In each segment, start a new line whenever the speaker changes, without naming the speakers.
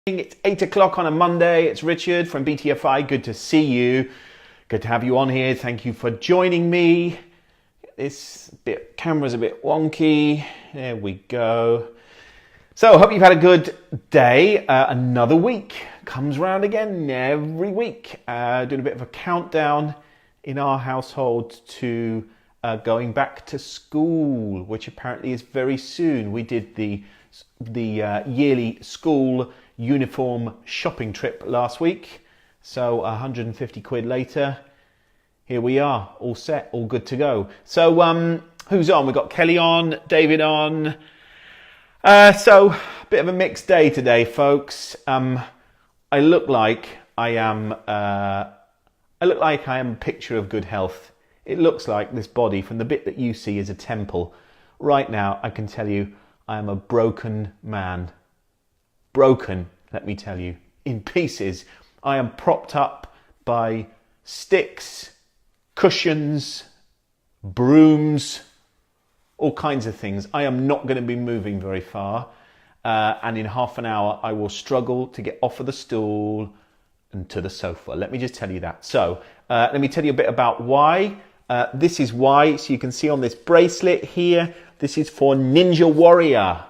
It's 8 o'clock on a Monday. It's Richard from BTFI. Good to see you. Good to have you on here. Thank you for joining me. Camera's a bit wonky. There we go. So, hope you've had a good day. Another week comes round again every week. Doing a bit of a countdown in our household to going back to school, which apparently is very soon. We did the yearly school uniform shopping trip last week, so 150 quid later, here we are, all set, all good to go. So who's on? We've got Kelly on, David on. So a bit of a mixed day today, folks. I look like I am a picture of good health. It looks like this body, from the bit that you see, is a temple. Right now, I can tell you, I am a broken man. Broken, let me tell you, in pieces. I am propped up by sticks, cushions, brooms, all kinds of things. I am not going to be moving very far, and in half an hour I will struggle to get off of the stool and to the sofa. Let me just tell you that. So let me tell you a bit about why. This is why. So you can see on this bracelet here, this is for Ninja Warrior.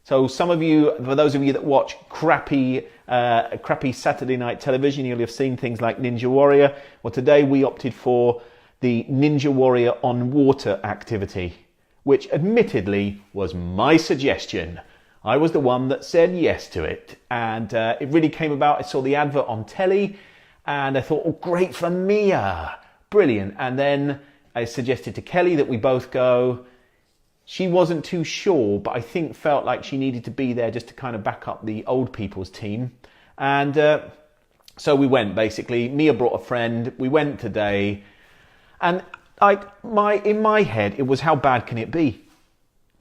So for those of you that watch crappy Saturday night television, you'll have seen things like Ninja Warrior. Well, today we opted for the Ninja Warrior on water activity, which admittedly was my suggestion. I was the one that said yes to it. And it really came about. I saw the advert on telly and I thought, oh, great for Mia. Brilliant. And then I suggested to Kelly that we both go. She wasn't too sure, but I think felt like she needed to be there just to kind of back up the old people's team. And so we went, basically. Mia brought a friend. We went today. And in my head, it was, how bad can it be?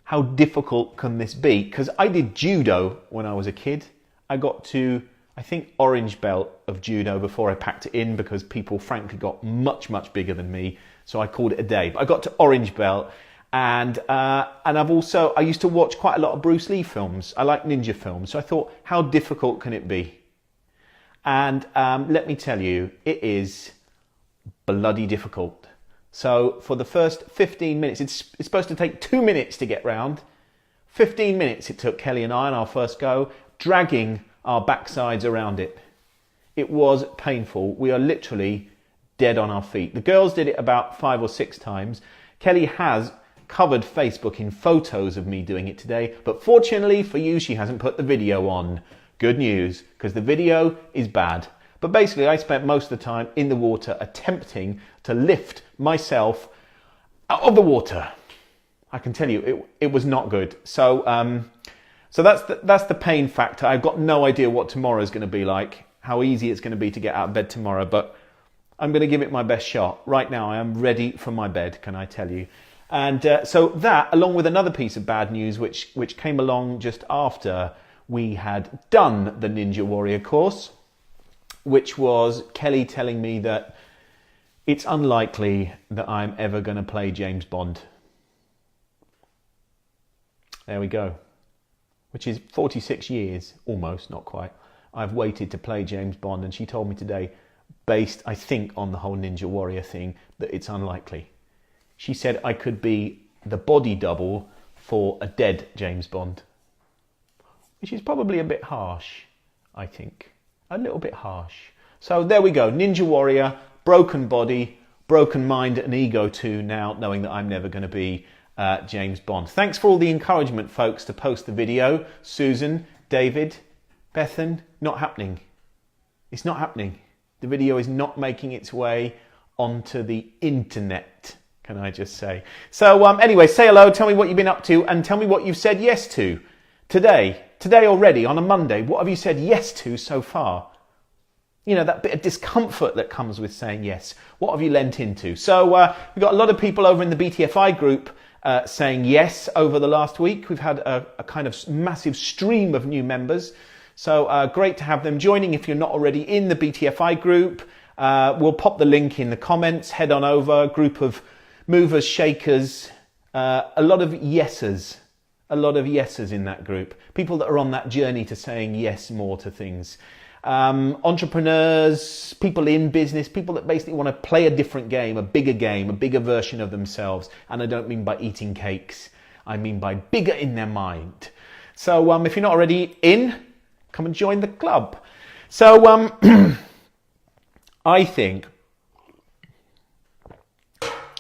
How difficult can this be? Because I did judo when I was a kid. I got to, I think, orange belt of judo before I packed it in, because people frankly got much, much bigger than me. So I called it a day. But I got to orange belt. And I used to watch quite a lot of Bruce Lee films. I like ninja films. So I thought, how difficult can it be? And let me tell you, it is bloody difficult. So for the first 15 minutes, it's supposed to take 2 minutes to get round. 15 minutes it took Kelly and I on our first go, dragging our backsides around it. It was painful. We are literally dead on our feet. The girls did it about 5 or 6 times. Kelly has covered Facebook in photos of me doing it today, but fortunately for you, she hasn't put the video on. Good news, because the video is bad. But basically, I spent most of the time in the water attempting to lift myself out of the water. I can tell you, it was not good. So that's the pain factor. I've got no idea what tomorrow is going to be like, how easy it's going to be to get out of bed tomorrow, but I'm going to give it my best shot. Right now, I am ready for my bed, can I tell you? And so that, along with another piece of bad news, which came along just after we had done the Ninja Warrior course, which was Kelly telling me that it's unlikely that I'm ever going to play James Bond. There we go. Which is 46 years, almost, not quite. I've waited to play James Bond, and she told me today, based, I think, on the whole Ninja Warrior thing, that it's unlikely. She said I could be the body double for a dead James Bond, which is probably a bit harsh, I think. A little bit harsh. So there we go. Ninja Warrior, broken body, broken mind and ego too now, knowing that I'm never going to be James Bond. Thanks for all the encouragement, folks, to post the video. Susan, David, Bethan, not happening. It's not happening. The video is not making its way onto the internet, can I just say. So anyway, say hello, tell me what you've been up to, and tell me what you've said yes to today already on a Monday. What have you said yes to so far? You know, that bit of discomfort that comes with saying yes. What have you lent into? So we've got a lot of people over in the BTFI group saying yes over the last week. We've had a kind of massive stream of new members. So great to have them joining. If you're not already in the BTFI group, we'll pop the link in the comments. Head on over, group of movers, shakers, a lot of yesers a lot of yeses in that group. People that are on that journey to saying yes more to things. Entrepreneurs, people in business, people that basically want to play a different game, a bigger version of themselves. And I don't mean by eating cakes. I mean by bigger in their mind. So if you're not already in, come and join the club. So I think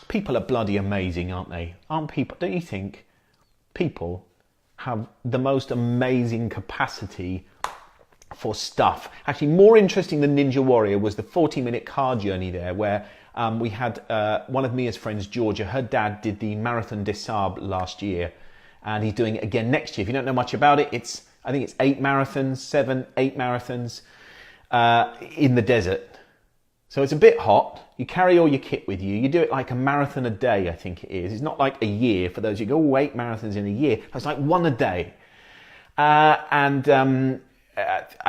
people are bloody amazing, aren't they? Aren't people? Don't you think people have the most amazing capacity for stuff? Actually, more interesting than Ninja Warrior was the 40-minute car journey there, where we had one of Mia's friends, Georgia. Her dad did the Marathon des Sables last year, and he's doing it again next year. If you don't know much about it, I think it's 8 marathons in the desert. So it's a bit hot. You carry all your kit with you. You do it like a marathon a day, I think it is. It's not like a year for those who go, oh, 8 marathons in a year. It's like one a day. I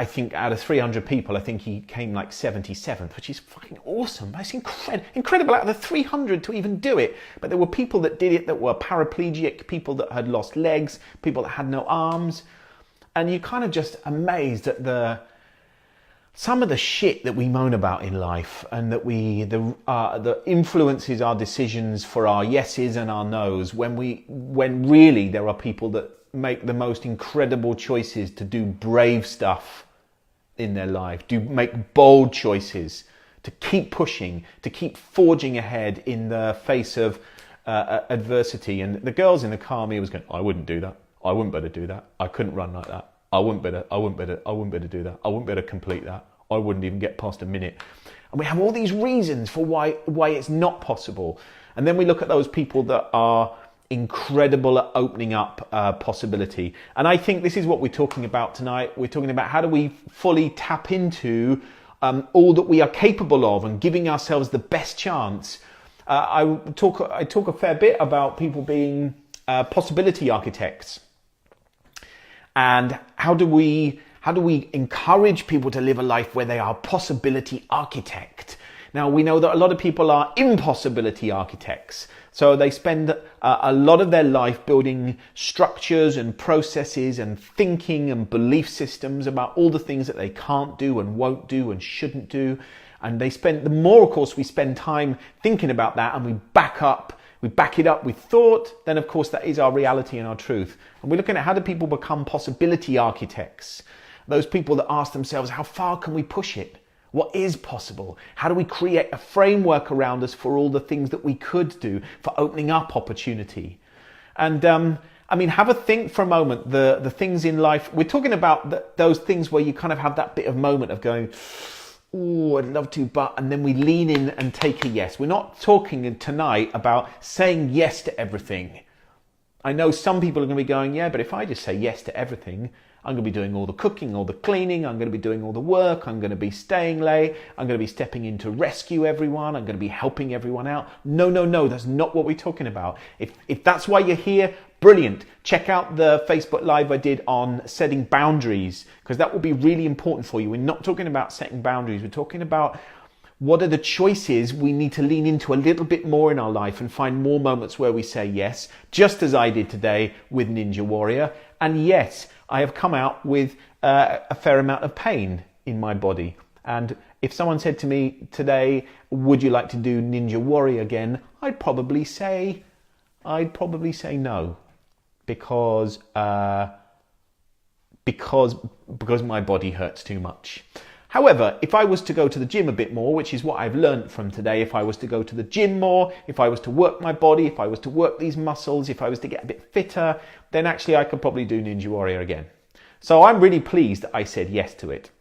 think out of 300 people, I think he came like 77th, which is fucking awesome. It's incredible out of the 300 to even do it. But there were people that did it that were paraplegic, people that had lost legs, people that had no arms. And you're kind of just amazed at some of the shit that we moan about in life, and that that influences our decisions for our yeses and our nos, when really there are people that make the most incredible choices to do brave stuff in their life, make bold choices, to keep pushing, to keep forging ahead in the face of adversity. And the girls in the car, Mia was going, I wouldn't do that. I wouldn't better do that. I couldn't run like that. I wouldn't better do that. I wouldn't better complete that. I wouldn't even get past a minute. And we have all these reasons for why it's not possible. And then we look at those people that are incredible at opening up possibility. And I think this is what we're talking about tonight. We're talking about how do we fully tap into all that we are capable of and giving ourselves the best chance. I talk a fair bit about people being possibility architects. And how do we encourage people to live a life where they are possibility architect? Now, we know that a lot of people are impossibility architects. So they spend a lot of their life building structures and processes and thinking and belief systems about all the things that they can't do and won't do and shouldn't do. And the more, of course, we spend time thinking about that and we back it up with thought, then of course that is our reality and our truth. And we're looking at how do people become possibility architects? Those people that ask themselves, how far can we push it? What is possible? How do we create a framework around us for all the things that we could do, for opening up opportunity? And have a think for a moment, the things in life. We're talking about those things where you kind of have that bit of moment of going, oh, I'd love to, but, and then we lean in and take a yes. We're not talking tonight about saying yes to everything. I know some people are going to be going, yeah, but if I just say yes to everything, I'm going to be doing all the cooking, all the cleaning, I'm going to be doing all the work, I'm going to be staying late, I'm going to be stepping in to rescue everyone, I'm going to be helping everyone out. No, that's not what we're talking about. If that's why you're here, brilliant. Check out the Facebook Live I did on setting boundaries, because that will be really important for you. We're not talking about setting boundaries, we're talking about what are the choices we need to lean into a little bit more in our life and find more moments where we say yes, just as I did today with Ninja Warrior. And yes, I have come out with a fair amount of pain in my body. And if someone said to me today, would you like to do Ninja Warrior again? I'd probably say no, because my body hurts too much. However, if I was to go to the gym a bit more, which is what I've learned from today, if I was to go to the gym more, if I was to work my body, if I was to work these muscles, if I was to get a bit fitter, then actually I could probably do Ninja Warrior again. So I'm really pleased that I said yes to it.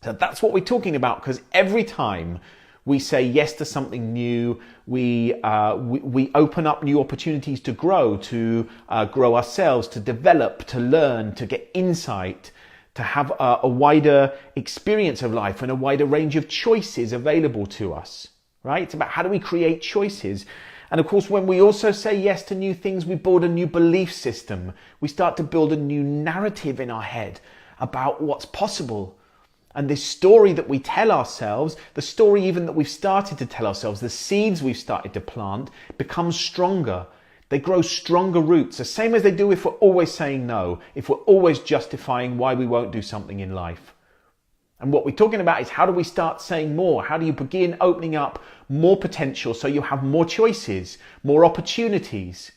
So that's what we're talking about, because every time we say yes to something new, we open up new opportunities to grow ourselves, to develop, to learn, to get insight, to have a wider experience of life and a wider range of choices available to us, right? It's about how do we create choices. And of course, when we also say yes to new things, we build a new belief system. We start to build a new narrative in our head about what's possible. And this story that we tell ourselves, the story even that we've started to tell ourselves, the seeds we've started to plant, becomes stronger. They grow stronger roots, the same as they do if we're always saying no, if we're always justifying why we won't do something in life. And what we're talking about is, how do we start saying more? How do you begin opening up more potential so you have more choices, more opportunities?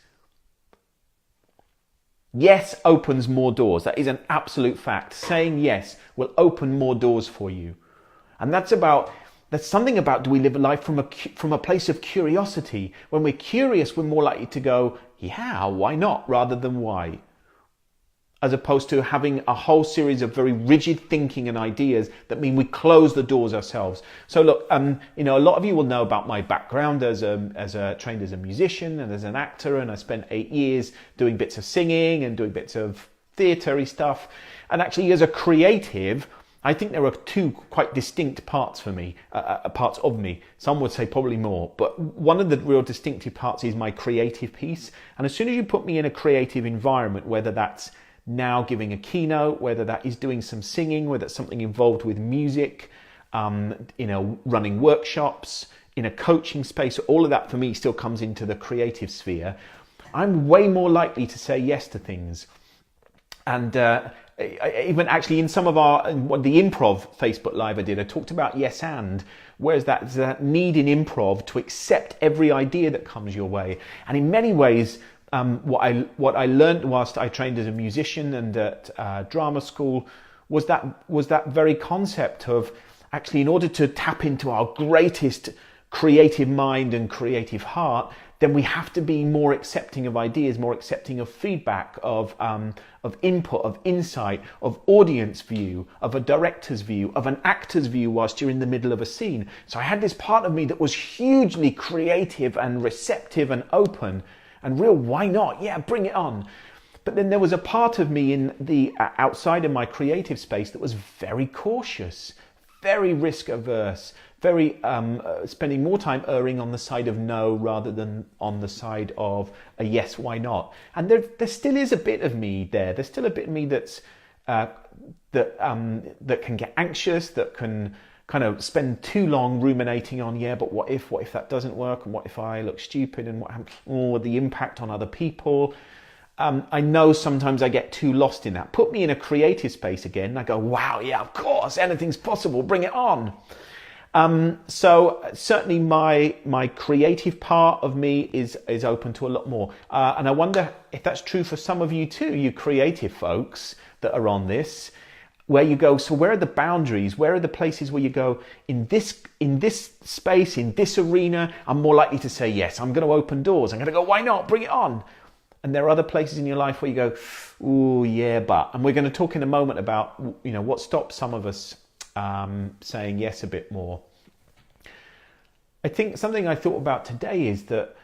Yes opens more doors. That is an absolute fact. Saying yes will open more doors for you. And that's something about, do we live a life from a place of curiosity? When we're curious, we're more likely to go, yeah, why not, rather than why. As opposed to having a whole series of very rigid thinking and ideas that mean we close the doors ourselves. So look, a lot of you will know about my background trained as a musician and as an actor, and I spent 8 years doing bits of singing and doing bits of theatre-y stuff. And actually, as a creative, I think there are two quite distinct parts for me, parts of me. Some would say probably more, but one of the real distinctive parts is my creative piece. And as soon as you put me in a creative environment, whether that's now giving a keynote, whether that is doing some singing, whether it's something involved with music, running workshops, in a coaching space, all of that for me still comes into the creative sphere. I'm way more likely to say yes to things. And even actually in some of the improv Facebook Live I did, I talked about yes and, whereas that need in improv to accept every idea that comes your way. And in many ways, what I learned whilst I trained as a musician and at drama school was that very concept of, actually, in order to tap into our greatest creative mind and creative heart, then we have to be more accepting of ideas, more accepting of feedback, of input, of insight, of audience view, of a director's view, of an actor's view whilst you're in the middle of a scene. So I had this part of me that was hugely creative and receptive and open and real, why not? Yeah, bring it on. But then there was a part of me in the outside of my creative space that was very cautious, very risk averse, very spending more time erring on the side of no rather than on the side of a yes, why not? And there still is a bit of me there. There's still a bit of me that can get anxious, that can kind of spend too long ruminating on, yeah, but what if that doesn't work, and what if I look stupid, and the impact on other people. I know sometimes I get too lost in that. Put me in a creative space again, and I go, wow, yeah, of course, anything's possible, bring it on. So certainly my creative part of me is open to a lot more. And I wonder if that's true for some of you too, you creative folks that are on this, where you go, so where are the boundaries? Where are the places where you go, in this space, in this arena, I'm more likely to say yes, I'm going to open doors. I'm going to go, why not? Bring it on. And there are other places in your life where you go, ooh, yeah, but. And we're going to talk in a moment about, what stops some of us saying yes a bit more. I think something I thought about today is that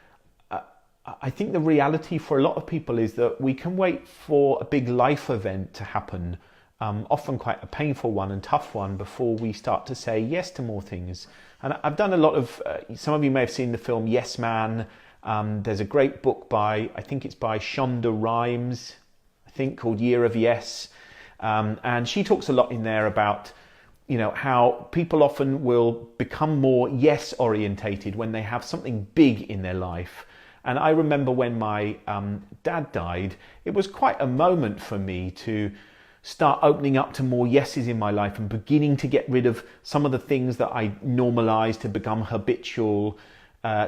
I think the reality for a lot of people is that we can wait for a big life event to happen, often quite a painful one and tough one, before we start to say yes to more things. And I've done a lot of, some of you may have seen the film Yes Man. There's a great book I think it's by Shonda Rhimes, called Year of Yes. And she talks a lot in there about, how people often will become more yes orientated when they have something big in their life. And I remember when my dad died, it was quite a moment for me to start opening up to more yeses in my life and beginning to get rid of some of the things that I normalized to become habitual.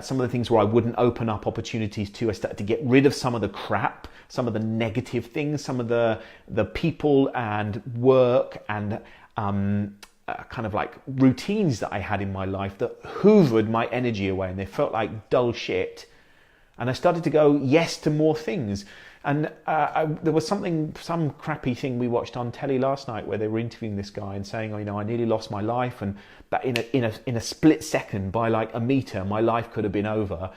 Some of the things where I wouldn't open up opportunities to. I started to get rid of some of the crap, some of the negative things, some of the people and work and kind of like routines that I had in my life that hoovered my energy away, and they felt like dull shit. And I started to go yes to more things. And there was some crappy thing we watched on telly last night where they were interviewing this guy and saying, I nearly lost my life, and that in a split second, by like a meter, my life could have been over.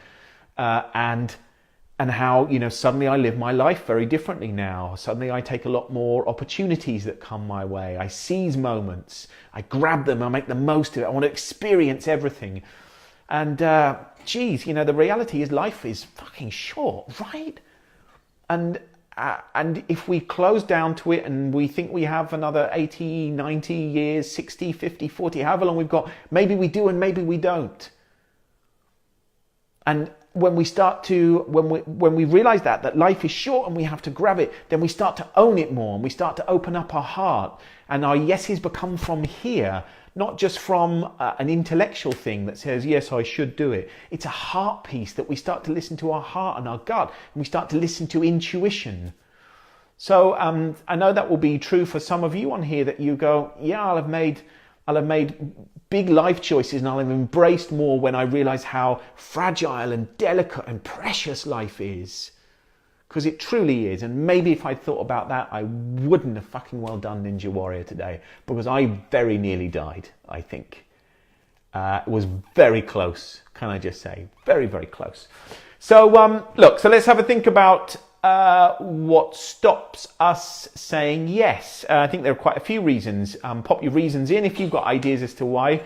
And how, suddenly I live my life very differently now. Suddenly I take a lot more opportunities that come my way. I seize moments. I grab them. I make the most of it. I want to experience everything. And the reality is life is fucking short, right? And if we close down to it and we think we have another 80, 90 years, 60, 50, 40, however long we've got, maybe we do and maybe we don't. And when we realize that life is short and we have to grab it, then we start to own it more, and we start to open up our heart, and our yeses become from here, not just from an intellectual thing that says, yes, I should do it. It's a heart piece that we start to listen to our heart and our gut, and we start to listen to intuition. So I know that will be true for some of you on here, that you go, yeah, I'll have made big life choices, and I'll have embraced more when I realize how fragile and delicate and precious life is. Because it truly is. And maybe if I'd thought about that, I wouldn't have fucking well done Ninja Warrior today, because I very nearly died, I think. It was very close, can I just say? Very, very close. So look, so let's have a think about what stops us saying yes. I think there are quite a few reasons. Pop your reasons in if you've got ideas as to why.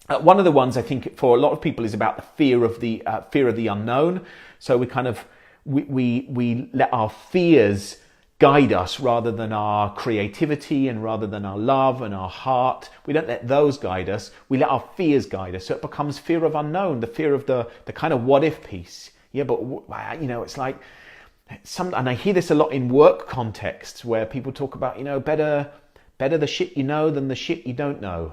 One of the ones I think for a lot of people is about the fear of the unknown. So we kind of we let our fears guide us rather than our creativity, and rather than our love and our heart. We don't let those guide us. We let our fears guide us. So it becomes fear of unknown, the fear of the kind of what if piece. Yeah, but you know, it's like and I hear this a lot in work contexts where people talk about, you know, better the shit you know than the shit you don't know.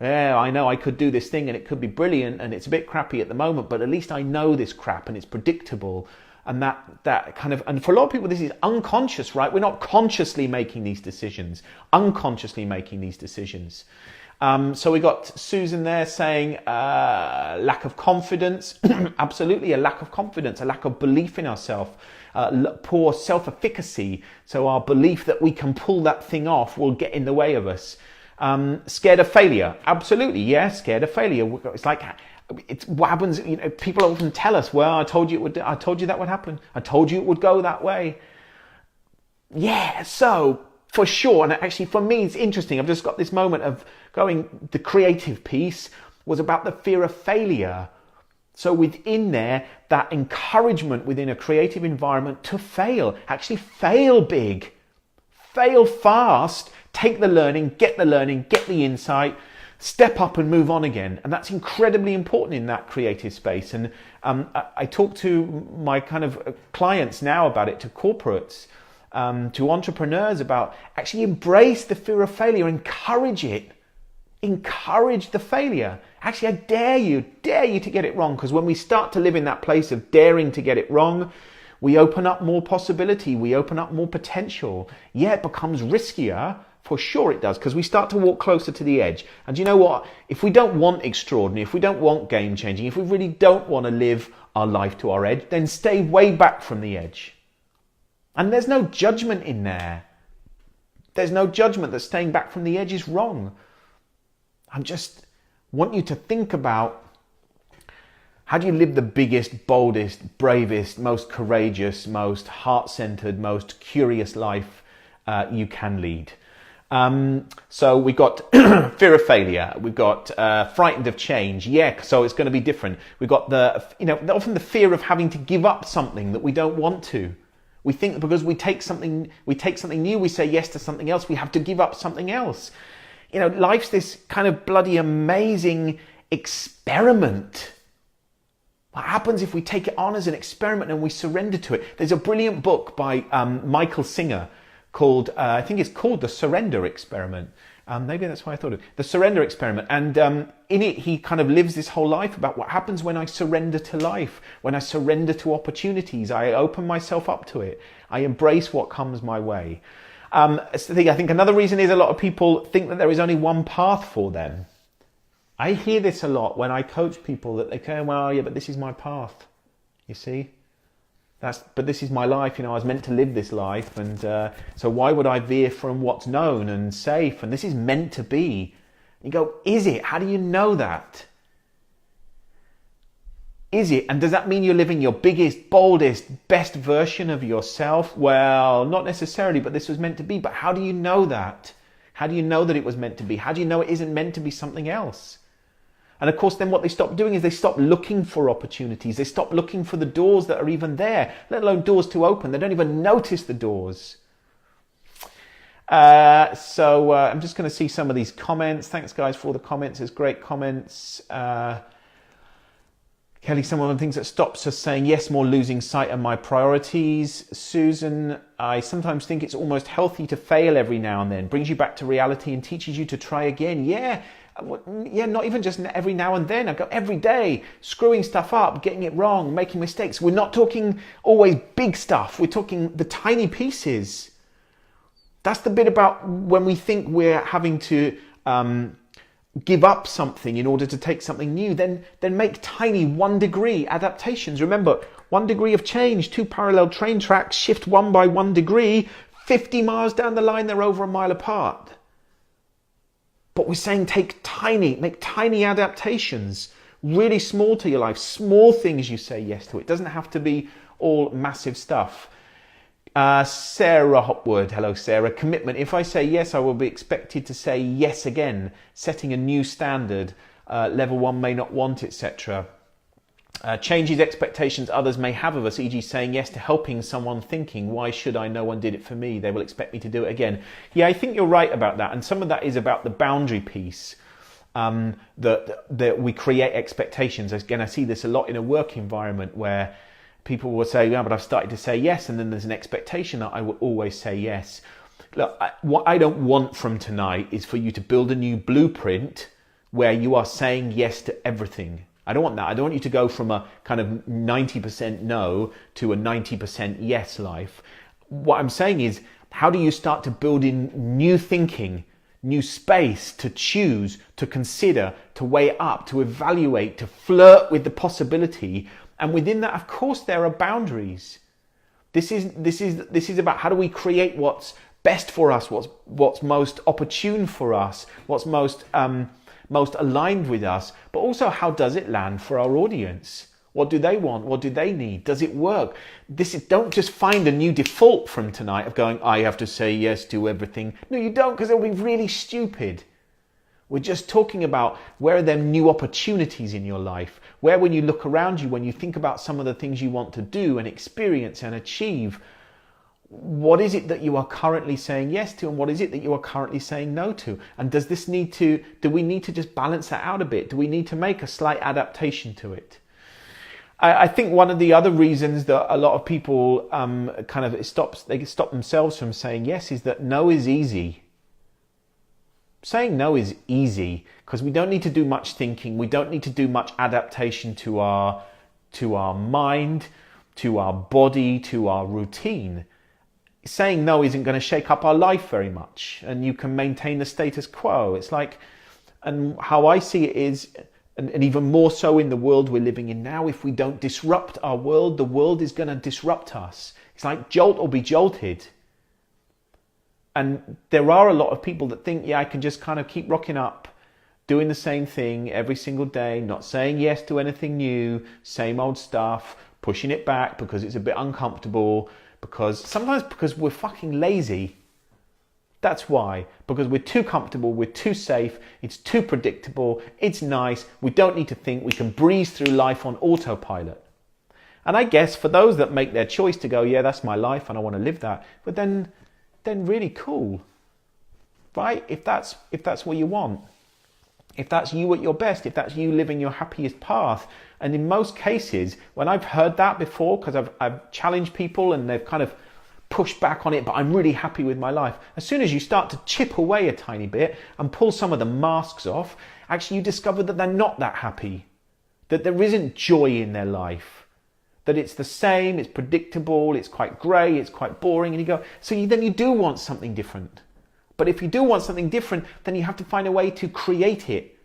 Yeah, I know I could do this thing and it could be brilliant and it's a bit crappy at the moment, but at least I know this crap and it's predictable. And that kind of, and for a lot of people, this is unconscious, right? We're not consciously making these decisions, unconsciously making these decisions. So we got Susan there saying lack of confidence. Absolutely, a lack of confidence, a lack of belief in ourselves, poor self-efficacy. So our belief that we can pull that thing off will get in the way of us. Scared of failure. Absolutely, yeah, scared of failure. It's like, it's what happens, you know, people often tell us, well, I told you that would happen. I told you it would go that way. Yeah, so for sure. And actually for me, it's interesting. I've just got this moment of going, the creative piece was about the fear of failure. So within there, that encouragement within a creative environment to fail, actually fail big, fail fast, take the learning, get the insight, step up and move on again. And that's incredibly important in that creative space. And I talk to my kind of clients now about it, to corporates, to entrepreneurs, about actually embrace the fear of failure, encourage it, encourage the failure. Actually, I dare you to get it wrong. Because when we start to live in that place of daring to get it wrong, we open up more possibility, we open up more potential. Yeah, it becomes riskier. For sure it does, because we start to walk closer to the edge. And you know what? If we don't want extraordinary, if we don't want game-changing, if we really don't want to live our life to our edge, then stay way back from the edge. And there's no judgment in there. There's no judgment that staying back from the edge is wrong. I just want you to think about, how do you live the biggest, boldest, bravest, most courageous, most heart-centered, most curious life you can lead? So we've got fear of failure. We've got frightened of change. Yeah, so it's going to be different. We've got often the fear of having to give up something that we don't want to. We think that because we take something new, we say yes to something else, we have to give up something else. You know, life's this kind of bloody amazing experiment. What happens if we take it on as an experiment and we surrender to it? There's a brilliant book by Michael Singer called, I think it's called The Surrender Experiment. Maybe that's why I thought of it. The Surrender Experiment. And in it, he kind of lives this whole life about what happens when I surrender to life, when I surrender to opportunities. I open myself up to it. I embrace what comes my way. I think another reason is a lot of people think that there is only one path for them. I hear this a lot when I coach people, that they go, well, yeah, but this is my path. You see? But this is my life, you know, I was meant to live this life, and so why would I veer from what's known and safe, and this is meant to be? You go, is it? How do you know that? Is it? And does that mean you're living your biggest, boldest, best version of yourself? Well, not necessarily, but this was meant to be. But how do you know that? How do you know that it was meant to be? How do you know it isn't meant to be something else? And of course, then what they stop doing is they stop looking for opportunities. They stop looking for the doors that are even there, let alone doors to open. They don't even notice the doors. So I'm just going to see some of these comments. Thanks, guys, for all the comments. There's great comments. Kelly, some of the things that stops us saying yes more, losing sight of my priorities. Susan, I sometimes think it's almost healthy to fail every now and then. Brings you back to reality and teaches you to try again. Yeah, not even just every now and then. I go every day, screwing stuff up, getting it wrong, making mistakes. We're not talking always big stuff. We're talking the tiny pieces. That's the bit about when we think we're having to give up something in order to take something new, then make tiny 1 degree adaptations. Remember, 1 degree of change, 2 parallel train tracks, shift 1 by 1 degree, 50 miles down the line, they're over a mile apart. But we're saying make tiny adaptations, really small to your life, small things you say yes to. It doesn't have to be all massive stuff. Sarah Hopwood, hello Sarah. Commitment, if I say yes, I will be expected to say yes again, setting a new standard, level 1 may not want, etc. Changes expectations others may have of us, e.g. saying yes to helping someone, thinking, why should I, no one did it for me, they will expect me to do it again. Yeah, I think you're right about that, and some of that is about the boundary piece, that we create expectations. Again, I see this a lot in a work environment where people will say, yeah, but I've started to say yes, and then there's an expectation that I will always say yes. Look, what I don't want from tonight is for you to build a new blueprint where you are saying yes to everything. I don't want that. I don't want you to go from a kind of 90% no to a 90% yes life. What I'm saying is, how do you start to build in new thinking, new space to choose, to consider, to weigh up, to evaluate, to flirt with the possibility. And within that, of course, there are boundaries. This is about how do we create what's best for us, what's most opportune for us, what's most aligned with us, but also how does it land for our audience? What do they want? What do they need? Does it work? Don't just find a new default from tonight of going, I have to say yes to everything. No, you don't, because it'll be really stupid. We're just talking about where are there new opportunities in your life? Where when you look around you, when you think about some of the things you want to do and experience and achieve, what is it that you are currently saying yes to, and what is it that you are currently saying no to? And do we need to just balance that out a bit? Do we need to make a slight adaptation to it? I think one of the other reasons that a lot of people they stop themselves from saying yes is that no is easy. Saying no is easy because we don't need to do much thinking. We don't need to do much adaptation to our mind, to our body, to our routine. Saying no isn't going to shake up our life very much, and you can maintain the status quo. It's like, and how I see it is, and even more so in the world we're living in now, if we don't disrupt our world, the world is going to disrupt us. It's like jolt or be jolted. And there are a lot of people that think, yeah, I can just kind of keep rocking up, doing the same thing every single day, not saying yes to anything new, same old stuff, pushing it back because it's a bit uncomfortable, sometimes because we're fucking lazy. That's why. Because we're too comfortable, we're too safe, it's too predictable, it's nice, we don't need to think, we can breeze through life on autopilot. And I guess for those that make their choice to go, yeah, that's my life and I want to live that, but then really cool, right? If that's what you want, if that's you at your best, if that's you living your happiest path. And in most cases, when I've heard that before, because I've challenged people and they've kind of pushed back on it, but I'm really happy with my life. As soon as you start to chip away a tiny bit and pull some of the masks off, actually you discover that they're not that happy, that there isn't joy in their life, that it's the same, it's predictable, it's quite grey, it's quite boring, and you go, then you do want something different. But if you do want something different, then you have to find a way to create it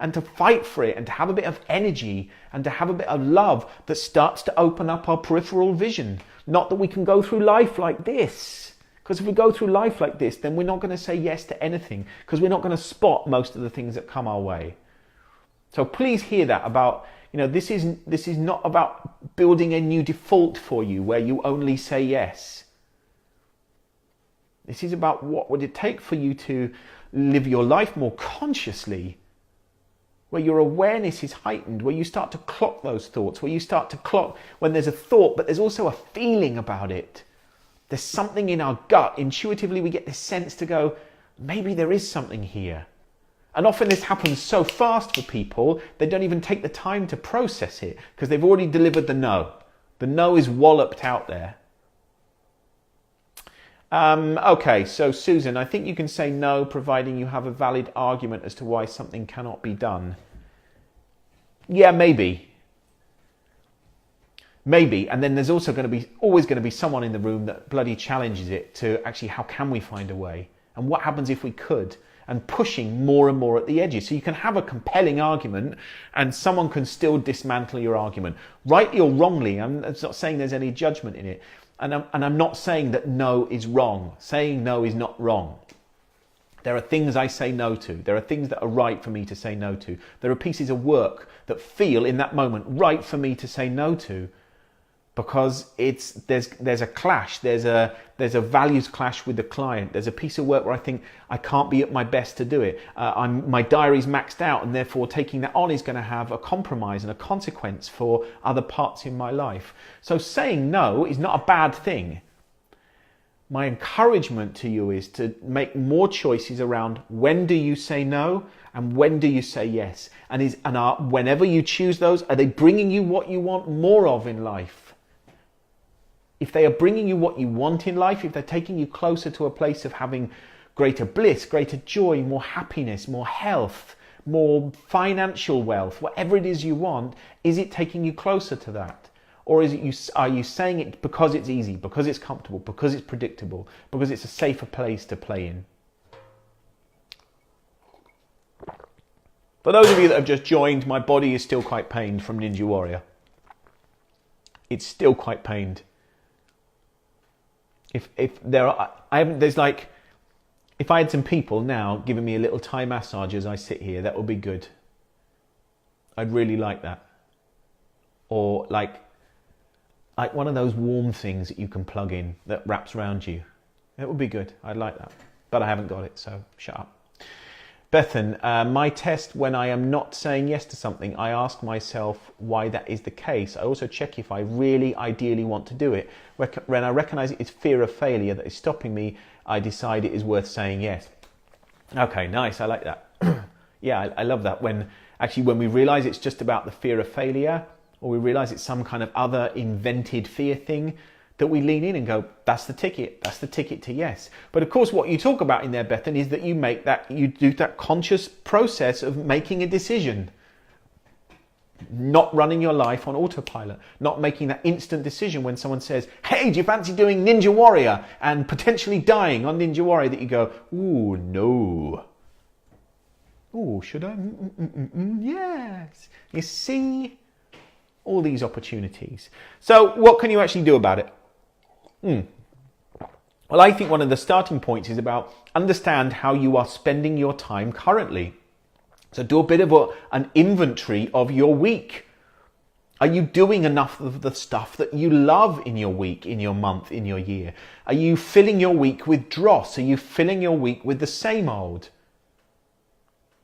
and to fight for it and to have a bit of energy and to have a bit of love that starts to open up our peripheral vision. Not that we can go through life like this. Because if we go through life like this, then we're not going to say yes to anything, because we're not going to spot most of the things that come our way. So please hear that about, this is not about building a new default for you where you only say yes. This is about what would it take for you to live your life more consciously, where your awareness is heightened, where you start to clock those thoughts, where you start to clock when there's a thought, but there's also a feeling about it. There's something in our gut. Intuitively, we get this sense to go, maybe there is something here. And often this happens so fast for people, they don't even take the time to process it because they've already delivered the no. The no is walloped out there. Okay, so Susan, I think you can say no providing you have a valid argument as to why something cannot be done. Yeah, maybe. Maybe, and then there's also always going to be someone in the room that bloody challenges it to actually how can we find a way? And what happens if we could? And pushing more and more at the edges. So you can have a compelling argument and someone can still dismantle your argument. Rightly or wrongly, I'm not saying there's any judgment in it. And I'm not saying that no is wrong. Saying no is not wrong. There are things I say no to. There are things that are right for me to say no to. There are pieces of work that feel in that moment right for me to say no to. Because there's a clash, there's a values clash with the client. There's a piece of work where I think I can't be at my best to do it. My diary's maxed out, and therefore taking that on is going to have a compromise and a consequence for other parts in my life. So saying no is not a bad thing. My encouragement to you is to make more choices around when do you say no and when do you say yes, whenever you choose those, are they bringing you what you want more of in life? If they are bringing you what you want in life, if they're taking you closer to a place of having greater bliss, greater joy, more happiness, more health, more financial wealth, whatever it is you want, is it taking you closer to that? Or are you saying it because it's easy, because it's comfortable, because it's predictable, because it's a safer place to play in? For those of you that have just joined, my body is still quite pained from Ninja Warrior. It's still quite pained. If I had some people now giving me a little Thai massage as I sit here, that would be good. I'd really like that. Or like one of those warm things that you can plug in that wraps around you. It would be good. I'd like that. But I haven't got it, so shut up. Bethan, my test when I am not saying yes to something, I ask myself why that is the case. I also check if I really ideally want to do it. When I recognize it is fear of failure that is stopping me, I decide it is worth saying yes. Okay, nice. I like that. Yeah, I love that. When we realize it's just about the fear of failure, or we realize it's some kind of other invented fear thing, that we lean in and go, that's the ticket to yes. But of course, what you talk about in there, Bethan, is that you do that conscious process of making a decision. Not running your life on autopilot, not making that instant decision when someone says, hey, do you fancy doing Ninja Warrior and potentially dying on Ninja Warrior, that you go, ooh, no. Ooh, should I? Yes. You see all these opportunities. So what can you actually do about it? Well, I think one of the starting points is about understand how you are spending your time currently. So do a bit of an inventory of your week. Are you doing enough of the stuff that you love in your week, in your month, in your year? Are you filling your week with dross? Are you filling your week with the same old?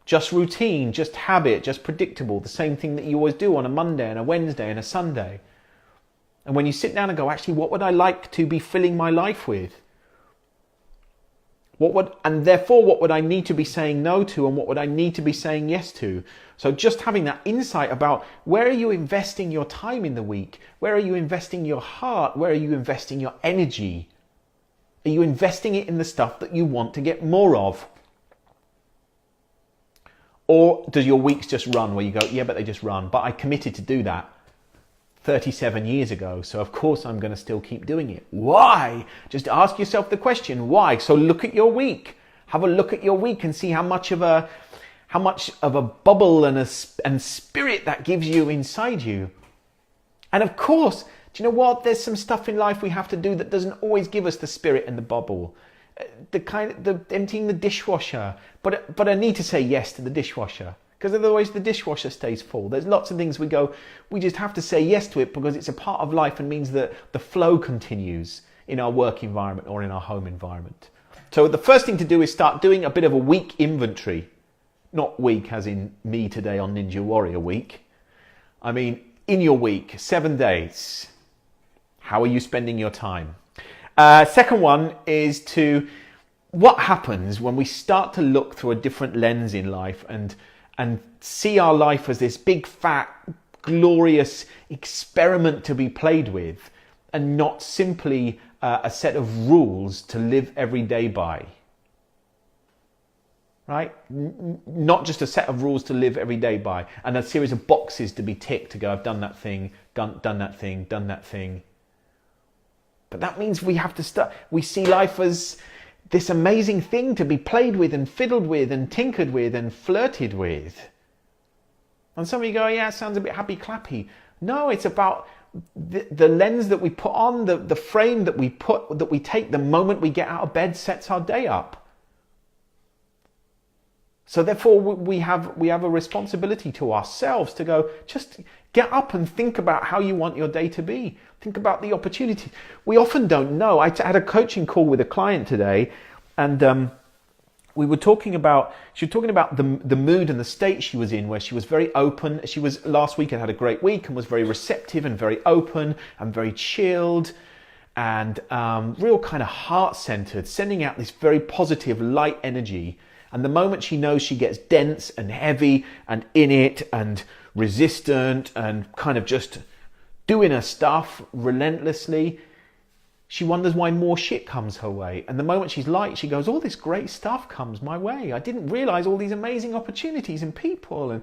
Just routine, just habit, just predictable, the same thing that you always do on a Monday and a Wednesday and a Sunday. And when you sit down and go, actually, what would I like to be filling my life with? And therefore, what would I need to be saying no to, and what would I need to be saying yes to? So just having that insight about where are you investing your time in the week? Where are you investing your heart? Where are you investing your energy? Are you investing it in the stuff that you want to get more of? Or does your weeks just run where you go, yeah, but they just run. But I committed to do that 37 years ago, so of course I'm going to still keep doing it. Why? Just ask yourself the question, why? So look at your week. Have a look at your week and see how much of a bubble and spirit that gives you inside you. And of course, do you know what? There's some stuff in life we have to do that doesn't always give us the spirit and the bubble. The emptying the dishwasher, but I need to say yes to the dishwasher. Because otherwise the dishwasher stays full. There's lots of things we just have to say yes to it because it's a part of life and means that the flow continues in our work environment or in our home environment. So the first thing to do is start doing a bit of a week inventory. Not week as in me today on Ninja Warrior week. I mean, in your week, 7 days, how are you spending your time? Second one is to what happens when we start to look through a different lens in life and see our life as this big, fat, glorious experiment to be played with, and not simply a set of rules to live every day by? Right? Not just a set of rules to live every day by, and a series of boxes to be ticked to go, I've done that thing, done that thing, done that thing. But that means we have to start, we see life as this amazing thing to be played with and fiddled with and tinkered with and flirted with. And some of you go, yeah, it sounds a bit happy clappy. No, it's about the lens that we put on, the frame that we take the moment we get out of bed sets our day up. So therefore we have a responsibility to ourselves to go, just get up and think about how you want your day to be. Think about the opportunity. We often don't know. I had a coaching call with a client today, and she was talking about the mood and the state she was in, where she was very open. She was last week and had a great week and was very receptive and very open and very chilled and real kind of heart-centered, sending out this very positive light energy. And the moment she knows she gets dense and heavy and in it and resistant and kind of just doing her stuff relentlessly, she wonders why more shit comes her way. And the moment she's light, she goes, all this great stuff comes my way. I didn't realize all these amazing opportunities and people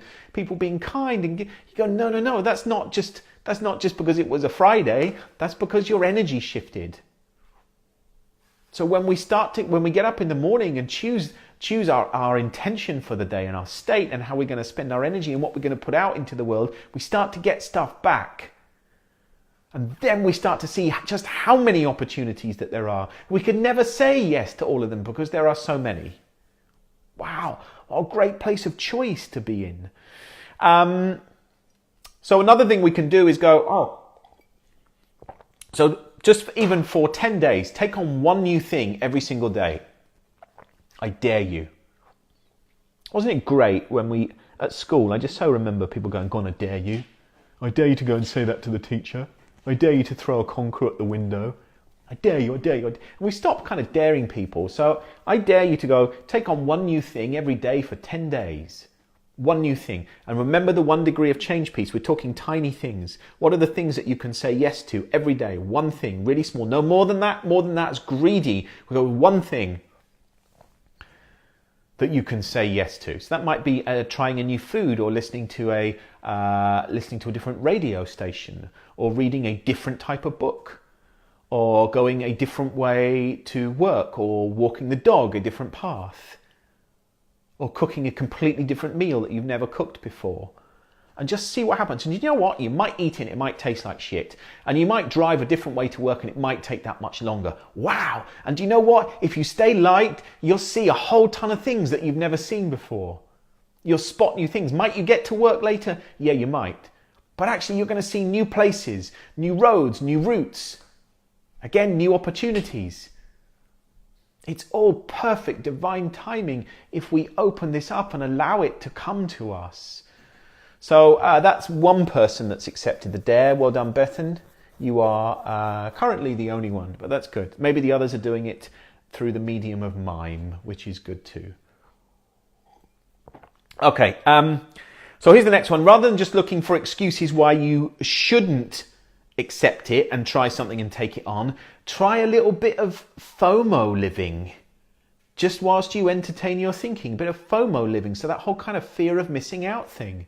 being kind. And you go, no, that's not just because it was a Friday. That's because your energy shifted. So when we get up in the morning and choose our intention for the day and our state and how we're going to spend our energy and what we're going to put out into the world, we start to get stuff back. And then we start to see just how many opportunities that there are. We can never say yes to all of them because there are so many. Wow, what a great place of choice to be in. So another thing we can do is go, so just even for 10 days, take on one new thing every single day. I dare you. Wasn't it great when at school, I just so remember people going, go on, I dare you. I dare you to go and say that to the teacher. I dare you to throw a conker at the window. I dare you. And we stopped kind of daring people. So I dare you to go take on one new thing every day for 10 days. One new thing. And remember the 1 degree of change piece. We're talking tiny things. What are the things that you can say yes to every day? One thing, really small. No more than that. More than that is greedy. We go with one thing that you can say yes to. So that might be trying a new food, or listening to a different radio station, or reading a different type of book, or going a different way to work, or walking the dog a different path, or cooking a completely different meal that you've never cooked before. And just see what happens. And you know what? You might eat it, it might taste like shit. And you might drive a different way to work and it might take that much longer. Wow! And do you know what? If you stay light, you'll see a whole ton of things that you've never seen before. You'll spot new things. Might you get to work later? Yeah, you might. But actually you're going to see new places, new roads, new routes. Again, new opportunities. It's all perfect divine timing if we open this up and allow it to come to us. So that's one person that's accepted the dare. Well done, Bethan. You are currently the only one, but that's good. Maybe the others are doing it through the medium of mime, which is good too. Okay, so here's the next one. Rather than just looking for excuses why you shouldn't accept it and try something and take it on, try a little bit of FOMO living. Just whilst you entertain your thinking, a bit of FOMO living. So that whole kind of fear of missing out thing.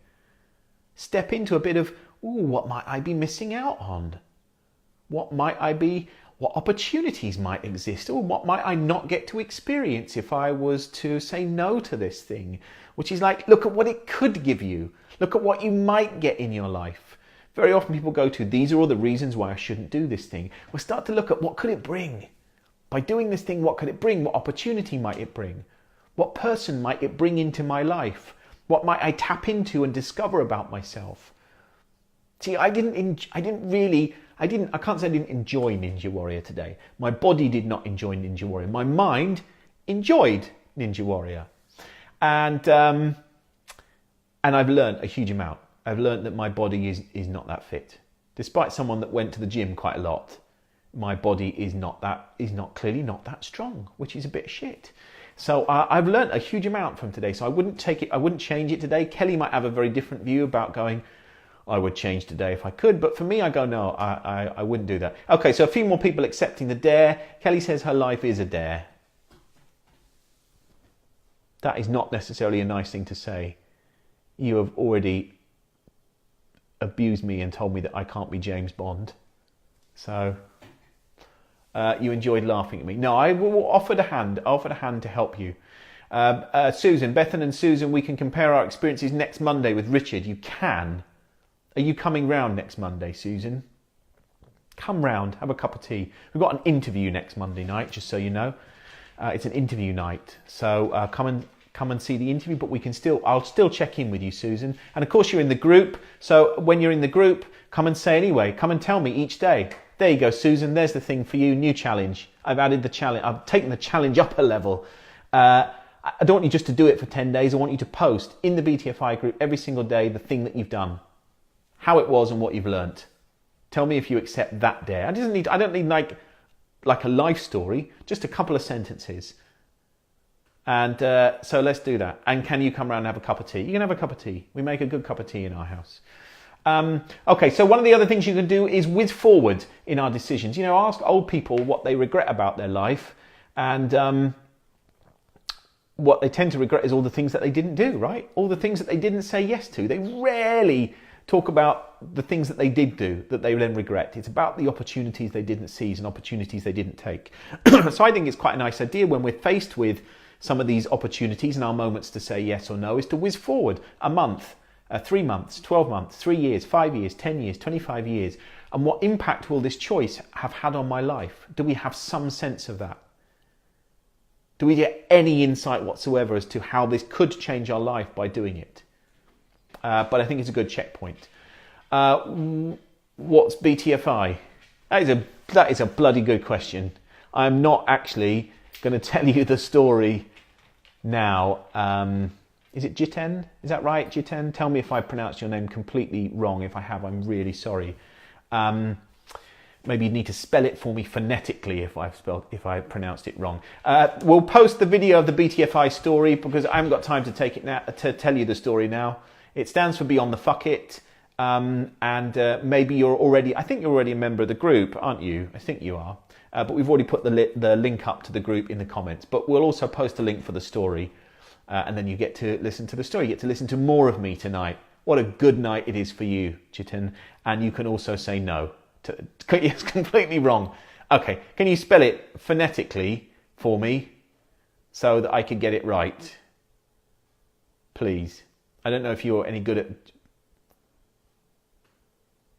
Step into a bit of, what might I be missing out on? What opportunities might exist? Or what might I not get to experience if I was to say no to this thing? Which is like, look at what it could give you. Look at what you might get in your life. Very often people go to, these are all the reasons why I shouldn't do this thing. We'll start to look at what could it bring? By doing this thing, what could it bring? What opportunity might it bring? What person might it bring into my life? What might I tap into and discover about myself? See, I can't say I didn't enjoy Ninja Warrior today. My body did not enjoy Ninja Warrior. My mind enjoyed Ninja Warrior. And I've learned a huge amount. I've learned that my body is not that fit. Despite someone that went to the gym quite a lot, my body is clearly not that strong, which is a bit shit. So I've learned a huge amount from today. So I wouldn't change it today. Kelly might have a very different view about going, I would change today if I could, but for me, I go, no, I wouldn't do that. Okay, so a few more people accepting the dare. Kelly says her life is a dare. That is not necessarily a nice thing to say. You have already abused me and told me that I can't be James Bond. So you enjoyed laughing at me. No, I will offer a hand to help you. Susan, Bethan and Susan, we can compare our experiences next Monday with Richard. You can. Are you coming round next Monday, Susan? Come round, have a cup of tea. We've got an interview next Monday night, just so you know. It's an interview night, so come and see the interview. But I'll still check in with you, Susan. And of course, you're in the group. So when you're in the group, come and say anyway. Come and tell me each day. There you go, Susan. There's the thing for you. New challenge. I've added the challenge. I've taken the challenge up a level. I don't want you just to do it for 10 days. I want you to post in the BTFI group every single day the thing that you've done, how it was and what you've learnt. Tell me if you accept that dare. I don't need like a life story, just a couple of sentences. And so let's do that. And can you come around and have a cup of tea? You can have a cup of tea. We make a good cup of tea in our house. Okay, so one of the other things you can do is whiz forward in our decisions. Ask old people what they regret about their life. And what they tend to regret is all the things that they didn't do, right? All the things that they didn't say yes to. They rarely talk about the things that they did do that they then regret. It's about the opportunities they didn't seize and opportunities they didn't take. So I think it's quite a nice idea when we're faced with some of these opportunities and our moments to say yes or no is to whiz forward a month, 3 months, 12 months, 3 years, 5 years, 10 years, 25 years. And what impact will this choice have had on my life? Do we have some sense of that? Do we get any insight whatsoever as to how this could change our life by doing it? But I think it's a good checkpoint. What's BTFI? That is a bloody good question. I'm not actually going to tell you the story now. Is it Jiten? Is that right, Jiten? Tell me if I pronounced your name completely wrong. If I have, I'm really sorry. Maybe you need to spell it for me phonetically if I pronounced it wrong. We'll post the video of the BTFI story because I haven't got time to take it now to tell you the story now. It stands for Beyond the Fuck It. And maybe I think you're already a member of the group, aren't you? I think you are. But we've already put the link up to the group in the comments. But we'll also post a link for the story. And then you get to listen to the story. You get to listen to more of me tonight. What a good night it is for you, Chitin. And you can also say no. It's completely wrong. Okay, can you spell it phonetically for me so that I can get it right? Please. I don't know if you're any good at...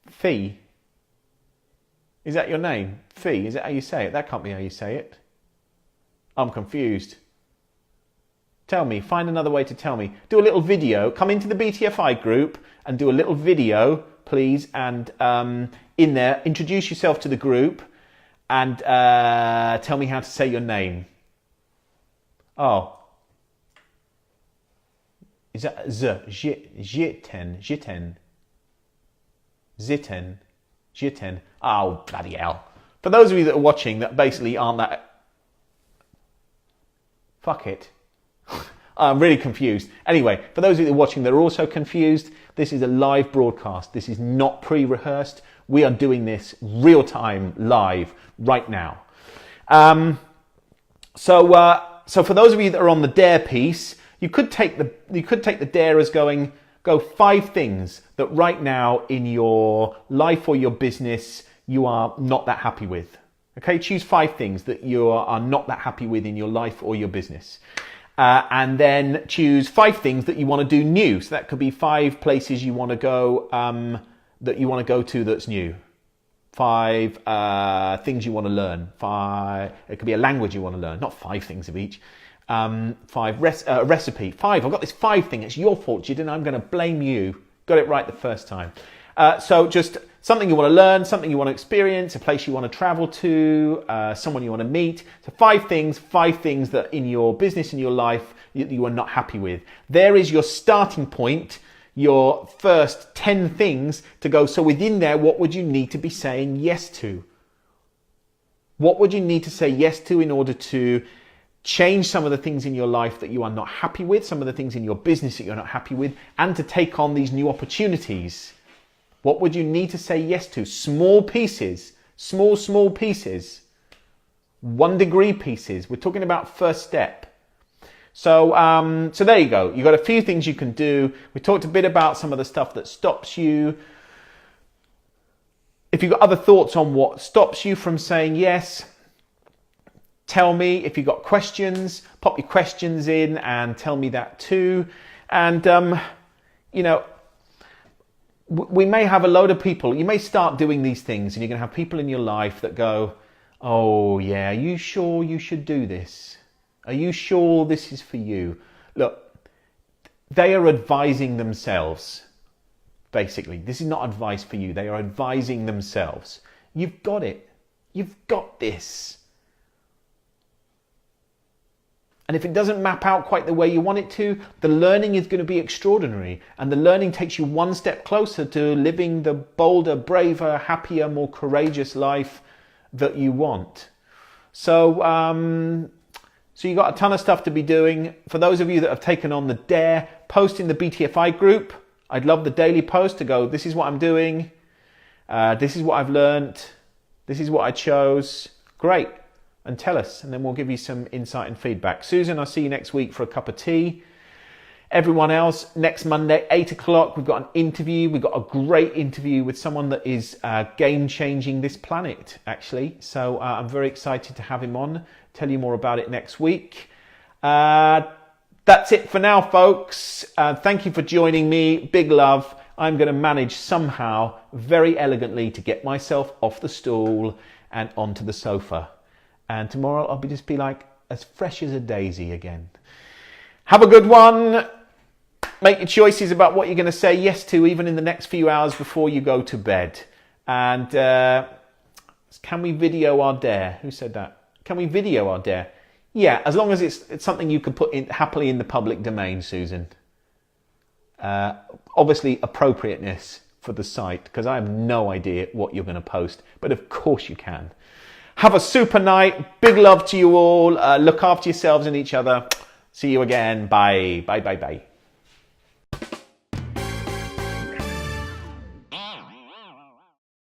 Fee? Is that your name? Fee? Is that how you say it? That can't be how you say it. I'm confused. Tell me. Find another way to tell me. Do a little video. Come into the BTFI group and do a little video, please. And in there, introduce yourself to the group and tell me how to say your name. Oh. Is that Jiten? Jiten. Oh, bloody hell. For those of you that are watching that basically aren't that... Fuck it. I'm really confused. Anyway, for those of you that are watching that are also confused, this is a live broadcast. This is not pre-rehearsed. We are doing this real time, live, right now. So for those of you that are on the dare piece, you could take the dare as go 5 things that right now in your life or your business you are not that happy with. Okay, choose 5 things that you are not that happy with in your life or your business. And then choose 5 things that you want to do new. So that could be 5 places you want to go to that's new. 5 things you want to learn. It could be a language you want to learn. Not 5 things of each. 5 recipe. 5. I've got this 5 thing. It's your fault, Jidden. I'm going to blame you. Got it right the first time. So just something you want to learn, something you want to experience, a place you want to travel to, someone you want to meet. So 5 things that in your business, in your life, you are not happy with. There is your starting point, your first 10 things to go. So within there, what would you need to be saying yes to? What would you need to say yes to in order to change some of the things in your life that you are not happy with, some of the things in your business that you're not happy with, and to take on these new opportunities? What would you need to say yes to? Small pieces, small pieces, 1 degree pieces. We're talking about first step. So there you go. You've got a few things you can do. We talked a bit about some of the stuff that stops you. If you've got other thoughts on what stops you from saying yes, tell me. If you've got questions, pop your questions in and tell me that too. And, you know, we may have a load of people. You may start doing these things and you're going to have people in your life that go, oh yeah, are you sure you should do this? Are you sure this is for you? Look, they are advising themselves. Basically, this is not advice for you. They are advising themselves. You've got it. You've got this. And if it doesn't map out quite the way you want it to, the learning is going to be extraordinary. And the learning takes you one step closer to living the bolder, braver, happier, more courageous life that you want. So you've got a ton of stuff to be doing. For those of you that have taken on the dare, post in the BTFI group. I'd love the daily post to go, this is what I'm doing. This is what I've learnt. This is what I chose. Great. And tell us, and then we'll give you some insight and feedback. Susan, I'll see you next week for a cup of tea. Everyone else, next Monday, 8 o'clock, we've got an interview. We've got a great interview with someone that is game-changing this planet, actually. So I'm very excited to have him on. Tell you more about it next week. That's it for now, folks. Thank you for joining me. Big love. I'm going to manage somehow, very elegantly, to get myself off the stool and onto the sofa. And tomorrow I'll just be like as fresh as a daisy again. Have a good one. Make your choices about what you're going to say yes to, even in the next few hours before you go to bed. And can we video our dare? Who said that? Can we video our dare? Yeah, as long as it's something you can put in happily in the public domain, Susan. Obviously, appropriateness for the site, because I have no idea what you're going to post. But of course you can. Have a super night. Big love to you all. Look after yourselves and each other. See you again. Bye. Bye, bye, bye.